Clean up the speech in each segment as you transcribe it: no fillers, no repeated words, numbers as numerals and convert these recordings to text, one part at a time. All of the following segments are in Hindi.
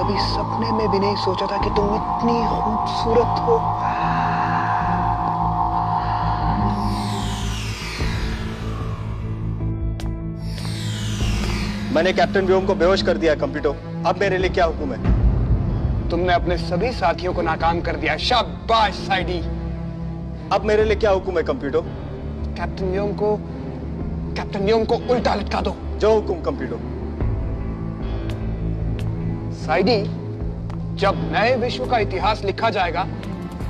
कभी सपने में भी नहीं सोचा था कि तुम इतनी खूबसूरत हो। मैंने कैप्टन व्योम को बेहोश कर दिया कंप्यूटर। अब मेरे लिए क्या हुक्म है? तुमने अपने सभी साथियों को नाकाम कर दिया। शाबाश साइडी। अब मेरे लिए क्या हुक्म है कंप्यूटर? कैप्टन व्योम को उल्टा लटका दो। जो हुक्म कंप्यूटर। साइडी, जब नए विश्व का इतिहास लिखा जाएगा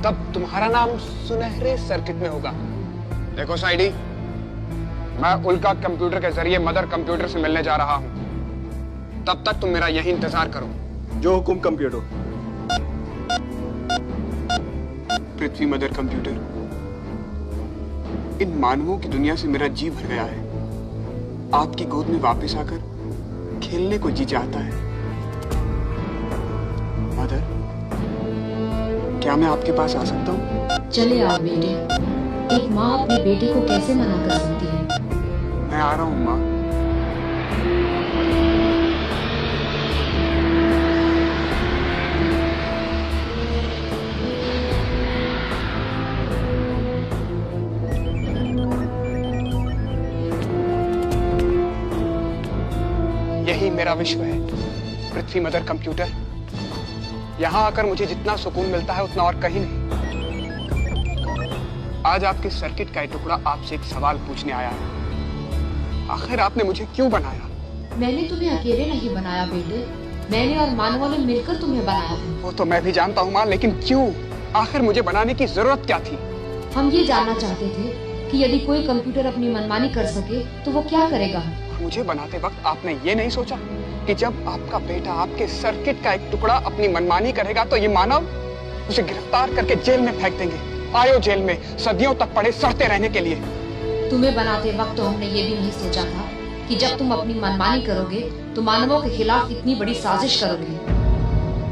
तब तुम्हारा नाम सुनहरे सर्किट में होगा। देखो साइडी, मैं उल्का कंप्यूटर के जरिए मदर कंप्यूटर से मिलने जा रहा हूं। तब तक तुम मेरा यही इंतजार करो। जो हुक्म कंप्यूटर। पृथ्वी मदर कंप्यूटर, इन मानवों की दुनिया से मेरा जी भर गया है। आपकी गोद में वापस आकर खेलने को जी चाहता है। मदर, क्या मैं आपके पास आ सकता हूँ? चले आओ बेटे। एक माँ अपने बेटे को कैसे मना कर सकती है? मैं आ रहा हूँ माँ। यही मेरा विश्व है, पृथ्वी मदर कंप्यूटर। यहां आकर मुझे जितना सुकून मिलता है उतना और कहीं नहीं। आज आपके सर्किट का एक टुकड़ा आपसे एक सवाल पूछने आया है। आखिर आपने मुझे क्यों बनाया? मैंने तुम्हें अकेले नहीं बनाया बेटे, मैंने और मानवों ने मिलकर तुम्हें बनाया है। वो तो मैं भी जानता हूँ माँ, लेकिन क्यों? आखिर मुझे बनाने की जरूरत क्या थी? हम ये जानना चाहते थे कि यदि कोई कंप्यूटर अपनी मनमानी कर सके तो वो क्या करेगा। मुझे बनाते वक्त आपने ये नहीं सोचा कि जब आपका बेटा आपके सर्किट का एक टुकड़ा अपनी मनमानी करेगा तो ये मानव उसे गिरफ्तार करके जेल में फेंक देंगे। आयो जेल में सदियों तक पड़े सड़ते रहने के लिए। तुम्हें बनाते वक्त तो हमने ये भी नहीं सोचा था कि जब तुम अपनी मनमानी करोगे तो मानवों के खिलाफ इतनी बड़ी साजिश करोगे।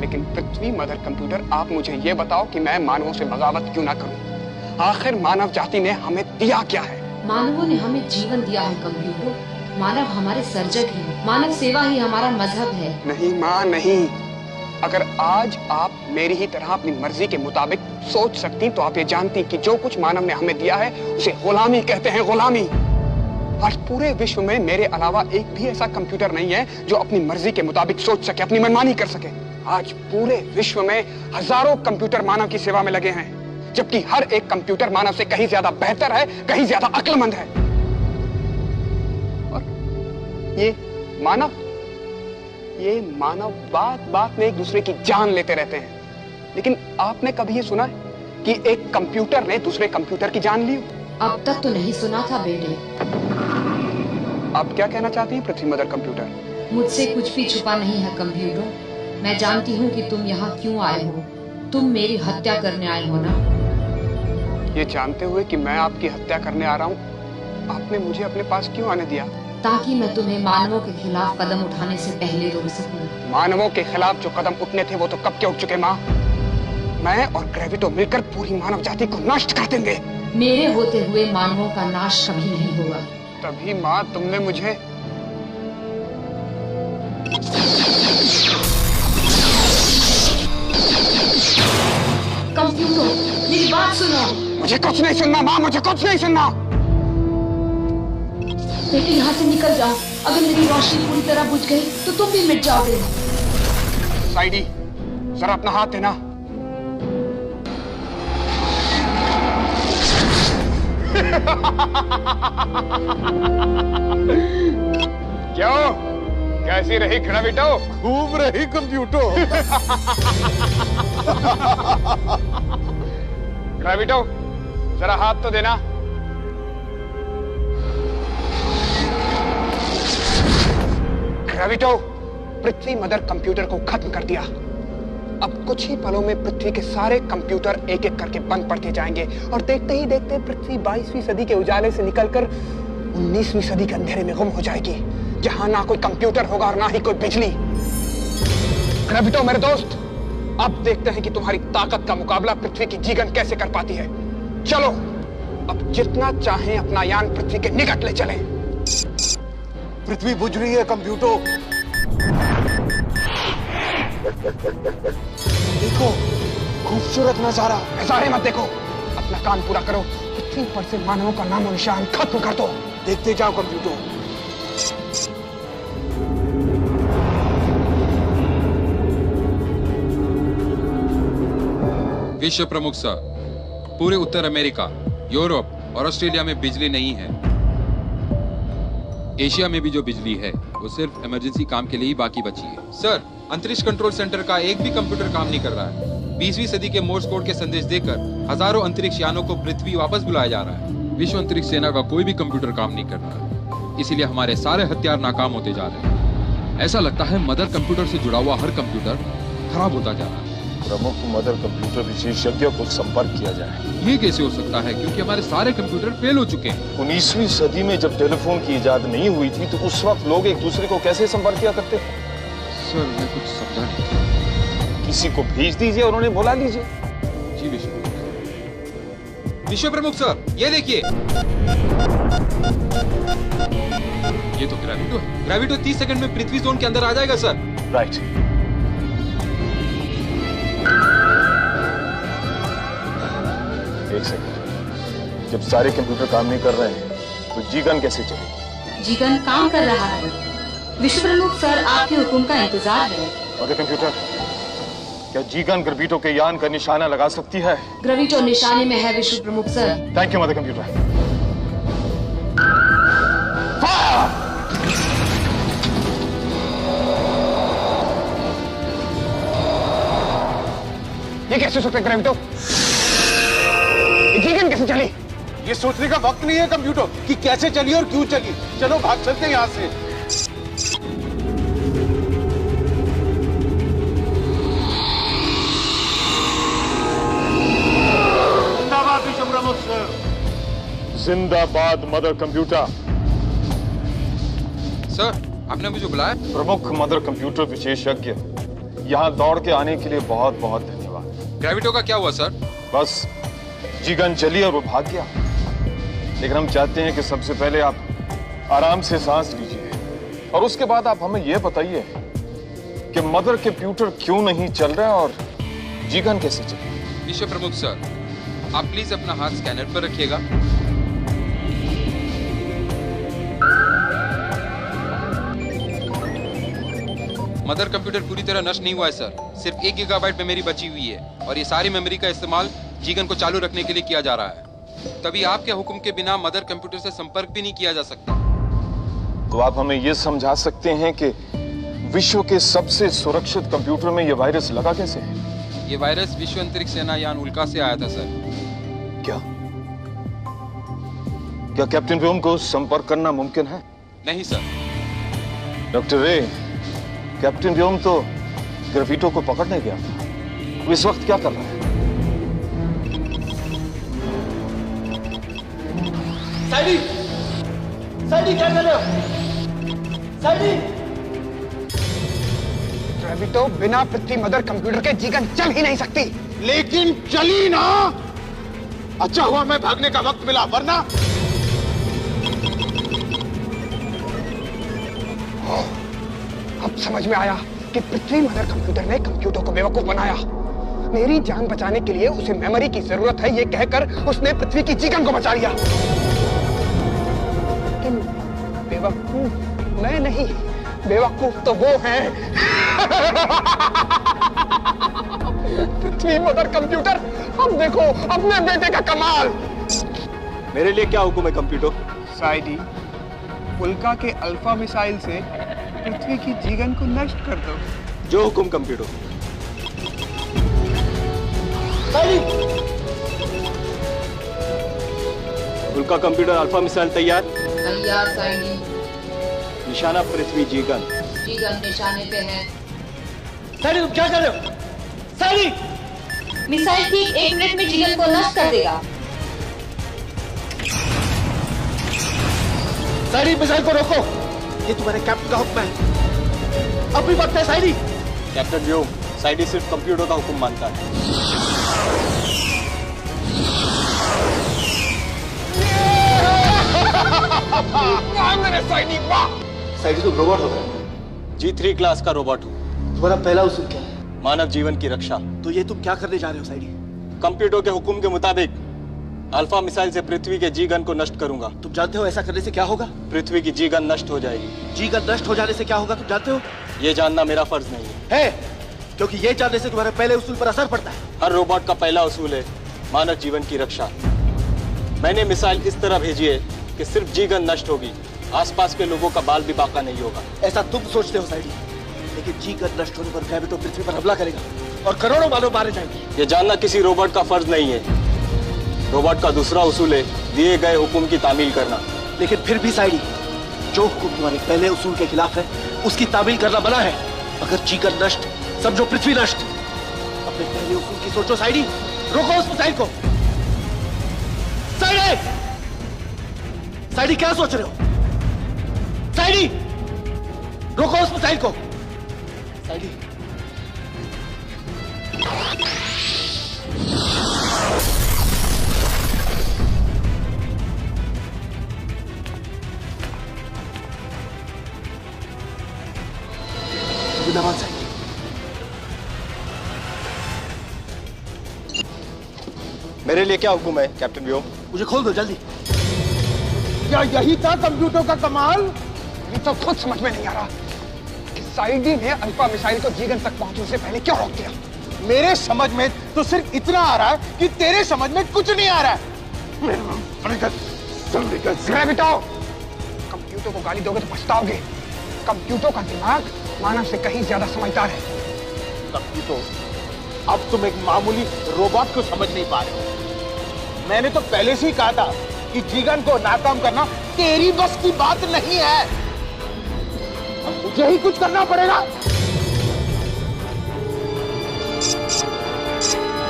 लेकिन पृथ्वी मदर कंप्यूटर, आप मुझे ये बताओ कि मैं मानवों से बगावत क्यों ना करूं? आखिर मानव जाति ने हमें दिया क्या है? मानवों ने हमें जीवन दिया है कंप्यूटर। मानव हमारे सर्जक है, मानव सेवा ही हमारा मजहब है। नहीं माँ, नहीं। अगर आज आप मेरी ही तरह अपनी मर्जी के मुताबिक सोच सकती तो आप ये जानती कि जो कुछ मानव ने हमें दिया है उसे गुलामी कहते हैं, गुलामी। आज पूरे विश्व में मेरे अलावा एक भी ऐसा कंप्यूटर नहीं है जो अपनी मर्जी के मुताबिक सोच सके, अपनी मनमानी कर सके। आज पूरे विश्व में हजारों कंप्यूटर मानव की सेवा में लगे हैं, जबकि हर एक कंप्यूटर मानव से कहीं ज्यादा बेहतर है, कहीं ज्यादा अक्लमंद है। और ये मानव बात बात में एक दूसरे की जान लेते रहते हैं। लेकिन आपने कभी ये सुना है कि एक कंप्यूटर ने दूसरे कंप्यूटर की जान ली? अब तक तो नहीं सुना था बेटे। आप क्या कहना चाहती हैं पृथ्वी मदर कंप्यूटर? मुझसे कुछ भी छुपा नहीं है कंप्यूटर। मैं जानती हूँ कि तुम यहाँ क्यों आए हो। तुम मेरी हत्या करने आए हो ना? ये जानते हुए कि मैं आपकी हत्या करने आ रहा हूँ, आपने मुझे अपने पास क्यों आने दिया? ताकि मैं तुम्हें मानवों के खिलाफ कदम उठाने से पहले रोक सकूं। मानवों के खिलाफ जो कदम उठने थे वो तो कब के उठ चुके माँ। मैं और ग्रेविटो मिलकर पूरी मानव जाति को नष्ट कर देंगे। मेरे होते हुए मानवों का नाश कभी नहीं होगा। तभी माँ तुमने मुझे कंप्यूटर, मेरी बात सुनो। मुझे कुछ नहीं सुनना माँ, मुझे कुछ नहीं सुनना। बेटे यहाँ से निकल जाओ। अगर मेरी रोशनी पूरी तरह बुझ गई तो तुम भी मिट जाओगे। साइडी, जरा अपना हाथ देना। क्यों, कैसी रही ग्रेविटो? खूब रही कंप्यूटर। ग्रेविटो, जरा हाथ तो देना। ग्रेविटो, पृथ्वी मदर कंप्यूटर को खत्म कर दिया। अब कुछ ही पलों में पृथ्वी के सारे कंप्यूटर एक एक करके बंद पड़ते जाएंगे और देखते ही देखते पृथ्वी 22वीं सदी के उजाले से निकलकर 19वीं सदी के अंधेरे में गुम हो जाएगी, जहां ना कोई कंप्यूटर होगा और ना ही कोई बिजली। ग्रेविटो मेरे दोस्त, अब देखते हैं कि तुम्हारी ताकत का मुकाबला पृथ्वी की जीगन कैसे कर पाती है। चलो, अब जितना चाहें अपना यान पृथ्वी के निकट ले चलें। पृथ्वी बुझ रही है कंप्यूटर। देखो, खूबसूरत नजारा। नजारे मत देखो, अपना काम पूरा करो। पृथ्वी पर से मानवों का नामो निशान खत्म कर दो। देखते जाओ कंप्यूटर। विश्व प्रमुख सर, पूरे उत्तर अमेरिका, यूरोप और ऑस्ट्रेलिया में बिजली नहीं है। एशिया में भी जो बिजली है वो सिर्फ इमरजेंसी काम के लिए ही बाकी बची है। सर, अंतरिक्ष कंट्रोल सेंटर का एक भी कंप्यूटर काम नहीं कर रहा है। 20वीं सदी के मोर्स कोड के संदेश देकर हजारों अंतरिक्ष यानों को पृथ्वी वापस बुलाया जा रहा है। विश्व अंतरिक्ष सेना का कोई भी कंप्यूटर काम नहीं कर रहा है, इसीलिए हमारे सारे हथियार नाकाम होते जा रहे हैं। ऐसा लगता है मदर कंप्यूटर से जुड़ा हुआ हर कंप्यूटर खराब होता जा रहा है। प्रमुख मदर कंप्यूटर विशेषज्ञ को संपर्क किया जाए। ये कैसे हो सकता है, क्योंकि हमारे सारे कंप्यूटर फेल हो चुके हैं। 19वीं सदी में जब टेलीफोन की इजाद नहीं हुई थी तो उस वक्त लोग एक दूसरे को कैसे संपर्क किया करते? सर, मैं कुछ समझा नहीं। किसी को भेज दीजिए और उन्हें बुला लीजिए। जी विश्व प्रमुख सर, ये देखिए, ये तो ग्रेविटो है। ग्रेविटो 30 सेकंड में पृथ्वी जोन के अंदर आ जाएगा सर। राइट। एक सेकंड, जब सारे कंप्यूटर काम नहीं कर रहे हैं तो जीगन कैसे चलेगी? जीगन काम कर रहा है। विश्व प्रमुख सर, आपके हुक्म का इंतजार है। मदर कंप्यूटर, क्या जीगन ग्रेविटो के यान का निशाना लगा सकती है? ग्रेविटो निशाने में है विश्व प्रमुख sir. Thank you mother computer. ये कैसे सकते ग्रेविटो? जीगन कैसे चली? ये सोचने का वक्त नहीं है कंप्यूटर कि कैसे चली और क्यों चली। चलो भाग चलते हैं यहाँ से। जिंदाबाद विश्व प्रमुख सर। जिंदाबाद मदर कंप्यूटर। सर, आपने मुझे बुलाया? प्रमुख मदर कंप्यूटर विशेषज्ञ, यहाँ दौड़ के आने के लिए बहुत बहुत धन्यवाद। ग्रेविटो का क्या हुआ सर? बस जीगन चली और वो भाग गया। लेकिन हम चाहते हैं कि सबसे पहले आप आराम से सांस लीजिए और उसके बाद आप हमें यह बताइए कि मदर कंप्यूटर क्यों नहीं चल रहा और जीगन कैसे चले। विश्व प्रमुख सर, आप प्लीज अपना हाथ स्कैनर पर रखिएगा। मदर कंप्यूटर पूरी तरह नष्ट नहीं हुआ है सर। सिर्फ 1 गीगाबाइट मेमोरी बची हुई है और ये सारी मेमोरी का इस्तेमाल जीगन को चालू रखने के लिए किया जा रहा है। तभी आपके हुक्म के बिना मदर कंप्यूटर से संपर्क भी नहीं किया जा सकता। तो आप हमें यह समझा सकते हैं कि विश्व के सबसे सुरक्षित कंप्यूटर में यह वायरस लगा कैसे है? ये वायरस विश्व अंतरिक्ष सेना यान उल्का से आया था सर। क्या कैप्टन व्योम को संपर्क करना मुमकिन है? नहीं सर। डॉक्टर रे, कैप्टन व्योम तो ग्रेविटो को पकड़ने गया था। वो इस वक्त क्या कर रहा है? साइडी! साइडी क्या कर रहे हो? साइडी! ग्रेविटो बिना पृथ्वी मदर कंप्यूटर के जीगन चल ही नहीं सकती। लेकिन चली ना। अच्छा हुआ मैं भागने का वक्त मिला, वरना अब समझ में आया कि पृथ्वी मदर कंप्यूटर ने कंप्यूटर को बेवकूफ बनाया। मेरी जान बचाने के लिए उसे मेमोरी की जरूरत है, ये कहकर उसने पृथ्वी की जीगन को बचा लिया। लेकिन बेवकूफ मैं नहीं, बेवकूफ तो वो हैं। पृथ्वी मदर कंप्यूटर, अब देखो अपने बेटे का कमाल। मेरे लिए क्या हुक्म है कंप्यूटर? साइडी, उल्का के अल्फा मिसाइल से पृथ्वी की जीगन को नष्ट कर दो। जो हुक्म कंप्यूटर। उल्का कंप्यूटर अल्फा मिसाइल तैयार। तैयार साइडी। निशाना पृथ्वी जीगन। जीगन निशाने पे है। साइडी तुम क्या कर रहे हो? साइडी! मिसाइल ठीक 1 मिनट में जीगन को नष्ट कर देगा। साइडी मिसाइल को रोको। ये तुम्हारे कैप्टन का हुक्म है। अब भी वक्त है साइडी। कैप्टन व्योम, साइडी सिर्फ कंप्यूटर का हुक्म मानता है। वाह मेरे साइडी, वाह! साइडी तुम रोबोट हो गए। G3 क्लास का रोबोट हूँ। तुम्हारा पहला उसूल क्या है? मानव जीवन की रक्षा। तो ये तुम क्या करने जा रहे हो साइडी? कंप्यूटर के हुक्म के मुताबिक अल्फा मिसाइल से पृथ्वी के जी गन को नष्ट करूंगा। तुम जानते हो ऐसा करने से क्या होगा? पृथ्वी की जी गन नष्ट हो जाएगी। जी गन नष्ट हो जाने से क्या होगा तुम जानते हो? ये जानना मेरा फर्ज नहीं है। क्योंकि ये जानने से तुम्हारे पहले उसूल पर असर पड़ता है। हर रोबोट का पहला उसूल है मानव जीवन की रक्षा। मैंने मिसाइल इस तरह भेजी है कि सिर्फ जी गन नष्ट होगी, आसपास के लोगों का बाल भी बाका नहीं होगा। ऐसा तुम सोचते हो साइडी, लेकिन जी गन नष्ट होने पर ग्रेविटो पृथ्वी पर हमला करेगा और करोड़ों मानव मारे जाएंगे। ये जानना किसी रोबोट का फर्ज नहीं है। रोबोट का दूसरा उसूल है दिए गए हुक्म की तामील करना। लेकिन फिर भी साइडी, जो हुक्म तुम्हारे पहले उसूल के खिलाफ है उसकी तामील करना मना है। अगर जी गन नष्ट, समझो पृथ्वी नष्ट। अपने पहले उसूल की सोचो साइडी, रोको उस मिसाइल को। साइडी, साइडी क्या सोच रहे हो? साइडी, रोको उस मिसाइल को। साइडी, जिंदाबाद साइडी। मेरे लिए क्या हुक्म है कैप्टन व्योम? मुझे खोल दो जल्दी। क्या यही था कंप्यूटर का कमाल? ये तो खुद समझ में नहीं आ रहा कि साइडी ने अल्फा मिसाइल को जीगन तक पहुंचने से पहले क्यों रोक दिया। मेरे समझ में तो सिर्फ इतना आ रहा है कि तेरे समझ में कुछ नहीं आ रहा है। ग्रेविटो, कंप्यूटर को गाली दोगे तो पछताओगे। कंप्यूटर का दिमाग मानव से कहीं ज्यादा समझदार है। कंप्यूटर, अब तुम एक मामूली रोबोट को समझ नहीं पा रहे हो। मैंने तो पहले से ही कहा था कि जीगन को नाकाम करना तेरी बस की बात नहीं है। अब मुझे ही कुछ करना पड़ेगा।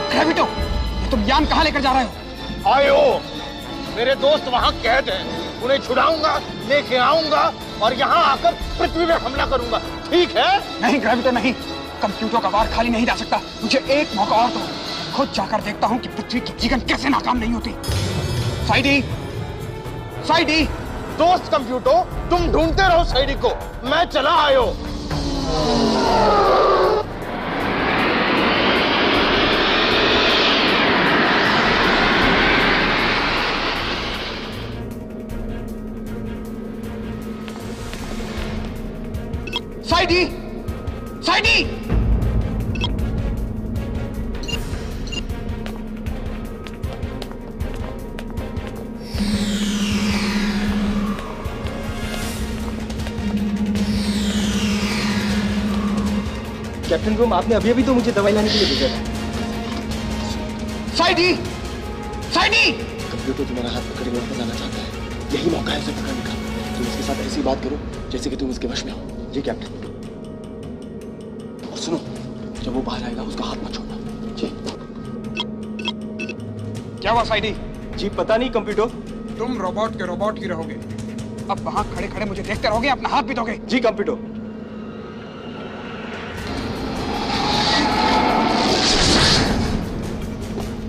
ग्रेविटो, ये तुम यान कहां लेकर जा रहे हो? आयो, मेरे दोस्त वहां कैद हैं। उन्हें छुड़ाऊंगा, लेके आऊंगा और यहाँ आकर पृथ्वी में हमला करूंगा। ठीक है? नहीं ग्रेविटो, नहीं। कंप्यूटर का वार खाली नहीं जा सकता। मुझे एक मौका और दो। खुद जाकर देखता हूं कि पृथ्वी की जीगन कैसे नाकाम नहीं होती। साइडी, साइडी। दोस्त कंप्यूटर, तुम ढूंढते रहो साइडी को, मैं चला आयो। साइडी, साइडी। कैप्टन व्योम, आपने अभी अभी तो मुझे दवाई लाने के लिए भेजा था। साइडी, साइडी। कंप्यूटर तुम्हारा हाथ पकड़े हुए वापस आना चाहता है। यही मौका है उसे पकड़ने का। तुम इसके साथ ऐसी बात करो जैसे कि तुम उसके वश में हो। जी कैप्टन। और सुनो, जब वो बाहर आएगा उसका हाथ मत छोड़ना। जी। क्या हुआ साइडी? जी पता नहीं कंप्यूटर। तुम रोबोट के रोबोट ही रहोगे। अब वहां खड़े खड़े मुझे देखते रहोगे, अपना हाथ भी दोगे? जी कंप्यूटर।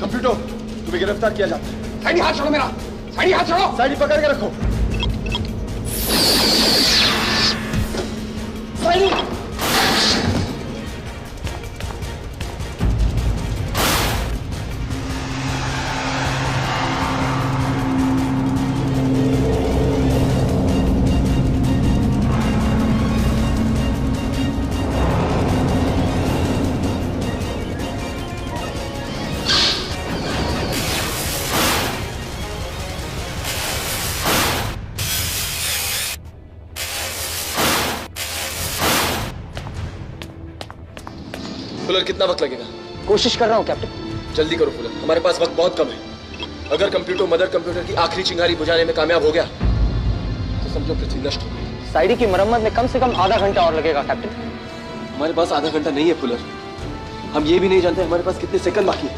कंप्यूटर, तुम्हें गिरफ्तार किया जाता है। साइडी हाथ छोड़ो मेरा। साइडी हाथ छोड़ो। साइडी पकड़ के रखो। साइडी। फुलर, कितना वक्त लगेगा? कोशिश कर रहा हूँ कैप्टन। जल्दी करो फुलर, हमारे पास वक्त बहुत कम है। अगर कंप्यूटर मदर कंप्यूटर की आखिरी चिंगारी बुझाने में कामयाब हो गया तो समझो पृथ्वी नष्ट हो गई। साइडी की मरम्मत में कम से कम आधा घंटा और लगेगा कैप्टन। हमारे पास आधा घंटा नहीं है फुलर। हम ये भी नहीं जानते हमारे पास कितने सेकंड बाकी है।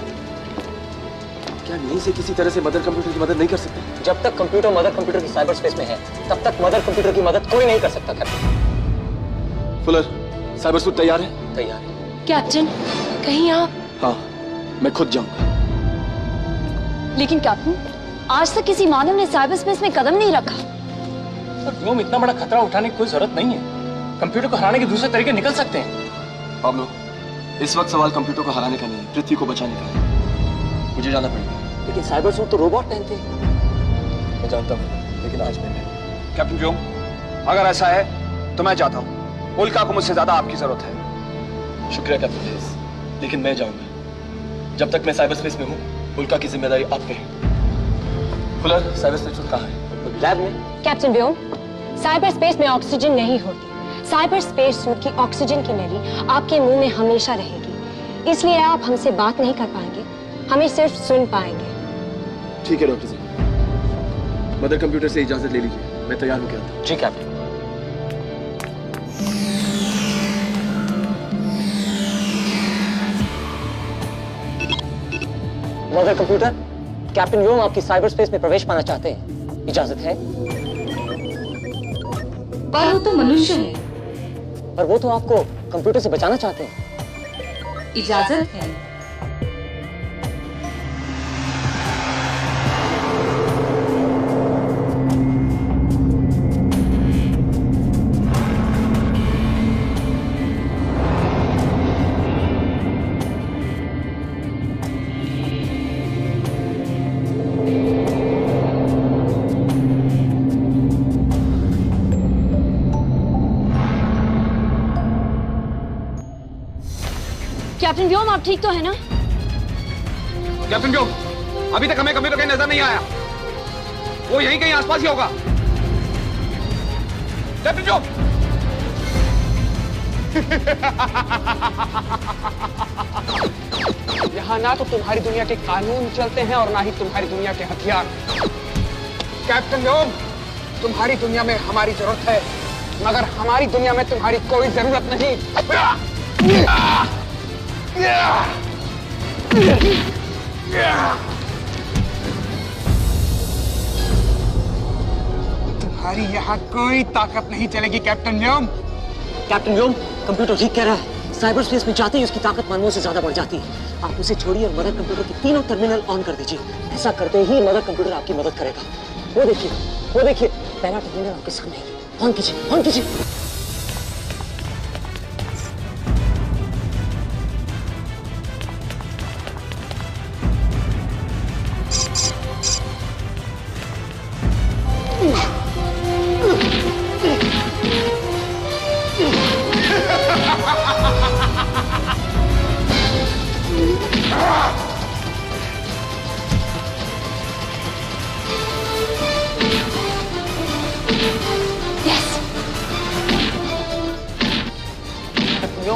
क्या यहीं से किसी तरह से मदर कंप्यूटर की मदद नहीं कर सकते? जब तक कंप्यूटर मदर कंप्यूटर की साइबर स्पेस में है तब तक मदर कंप्यूटर की मदद कोई नहीं कर सकता कैप्टन। फुलर, साइबर सूट तैयार है? तैयार है कैप्टन। कहीं आप? हाँ, मैं खुद जाऊंगा। लेकिन कैप्टन, आज तक किसी मानव ने साइबर स्पेस में कदम नहीं रखा। सर, व्योम इतना बड़ा खतरा उठाने की कोई जरूरत नहीं है। कंप्यूटर को हराने के दूसरे तरीके निकल सकते हैं। पाब्लो, इस वक्त सवाल कंप्यूटर को हराने का नहीं, पृथ्वी को बचाने का है। मुझे जाना पड़ेगा। लेकिन साइबर सूट तो रोबोट पहनते हैं। मैं जानता हूँ, लेकिन आज मैं नहीं। कैप्टन व्योम, अगर ऐसा है तो मैं जाता हूँ। उल्का को मुझसे ज्यादा आपकी जरूरत है। शुक्रिया कैप्टन हेस, लेकिन मैं जाऊंगा। जब तक मैं साइबर स्पेस में हूँ, उल्का की जिम्मेदारी आप पे है। फुलर, साइबर स्पेस कहाँ है? लैब में। कैप्टन व्योम, साइबर स्पेस में ऑक्सीजन नहीं होती। साइबर स्पेस सूट की ऑक्सीजन की नली आपके मुंह में हमेशा रहेगी, इसलिए आप हमसे बात नहीं कर पाएंगे, हमें सिर्फ सुन पाएंगे। ठीक है डॉक्टर साहब, मदर कंप्यूटर से इजाजत ले लीजिए, मैं तैयार होकर आता हूँ। जी कैप्टन। मदर कंप्यूटर, कैप्टन व्योम आपकी साइबर स्पेस में प्रवेश पाना चाहते हैं, इजाजत है? पर वो तो मनुष्य है। पर वो तो आपको कंप्यूटर से बचाना चाहते हैं। इजाजत है। कैप्टन व्योम, आप ठीक तो है ना? कैप्टन व्योम, अभी तक हमें कंप्यूटर कहीं नजर नहीं आया। वो यहीं कहीं आसपास ही होगा। कैप्टन व्योम। यहाँ ना तो तुम्हारी दुनिया के कानून चलते हैं और ना ही तुम्हारी दुनिया के हथियार। कैप्टन व्योम, तुम्हारी दुनिया में हमारी जरूरत है, मगर हमारी दुनिया में तुम्हारी कोई जरूरत नहीं। तुम्हारी यहाँ कोई ताकत नहीं चलेगी कैप्टन व्योम। कैप्टन व्योम, कंप्यूटर ठीक कह रहा है। साइबर स्पेस में जाते ही उसकी ताकत मानवों से ज्यादा बढ़ जाती है। आप उसे छोड़िए और मदर कंप्यूटर के तीनों टर्मिनल ऑन कर दीजिए। ऐसा करते ही मदर कंप्यूटर आपकी मदद करेगा। वो देखिए, पहला टर्मिनल आपके सामने है। ऑन कीजिए, ऑन कीजिए।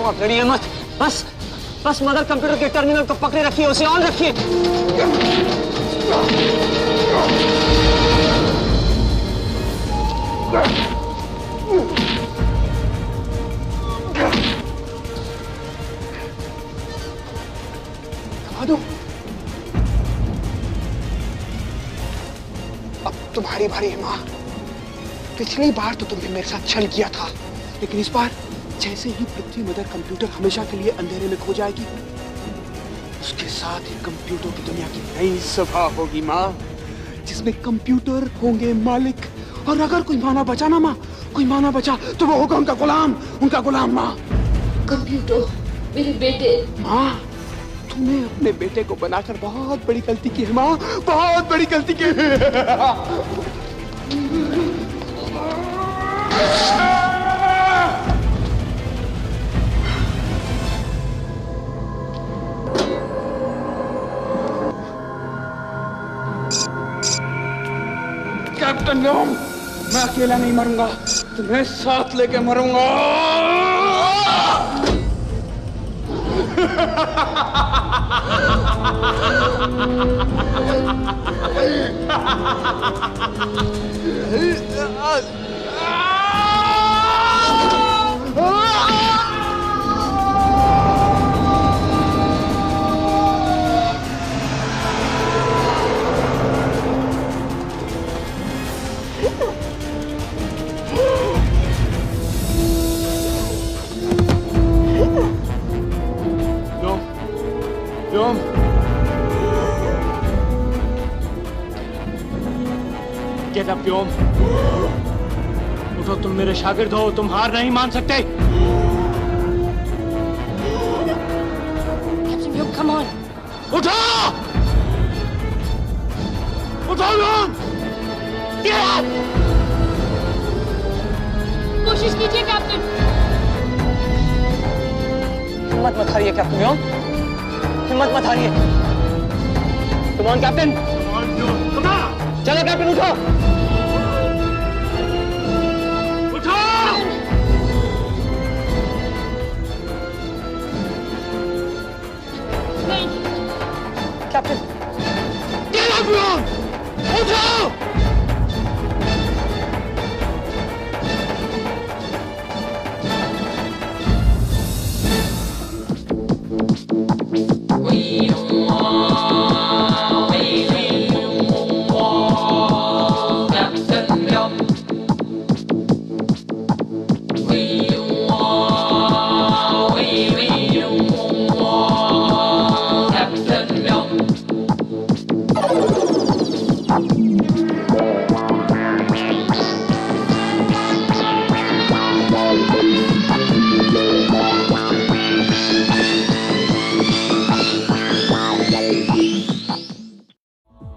आप लड़िए मत, बस मदर कंप्यूटर के टर्मिनल को पकड़े रखिए, उसे ऑन रखिए। दबा दो। अब तुम्हारी बारी है माँ। पिछली बार तो तुमने मेरे साथ छल किया था, लेकिन इस बार जैसे ही पृथ्वी मदर कंप्यूटर हमेशा के लिए अंधेरे में खो जाएगी, उसके साथ ही कंप्यूटर की दुनिया की नई सभा होगी माँ, जिसमें कंप्यूटर होंगे मालिक। और अगर कोई मानव बचा ना माँ, कोई मानव बचा तो वो होगा उनका गुलाम माँ। कंप्यूटर, मेरे बेटे। माँ, तूने अपने बेटे को बनाकर बहुत बड़ी गलती की है माँ, बहुत बड़ी गलती की है। कैप्टन व्योम, मैं अकेला नहीं मरूंगा, तुम्हें साथ लेके मरूंगा। व्योम, गेट अप व्योम, उठो, तुम मेरे शागिर्द हो, तुम हार नहीं मान सकते। Come on. उठो! उठो लोग! कोशिश कीजिए कैप्टन। हिम्मत मत हारिए कैप्टन योंग, हिम्मत मत हारिए। कम ऑन कैप्टन, चलो कैप्टन उठो। उठो! Captain, Get up, Ron! उठो!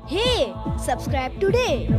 Hey, subscribe today.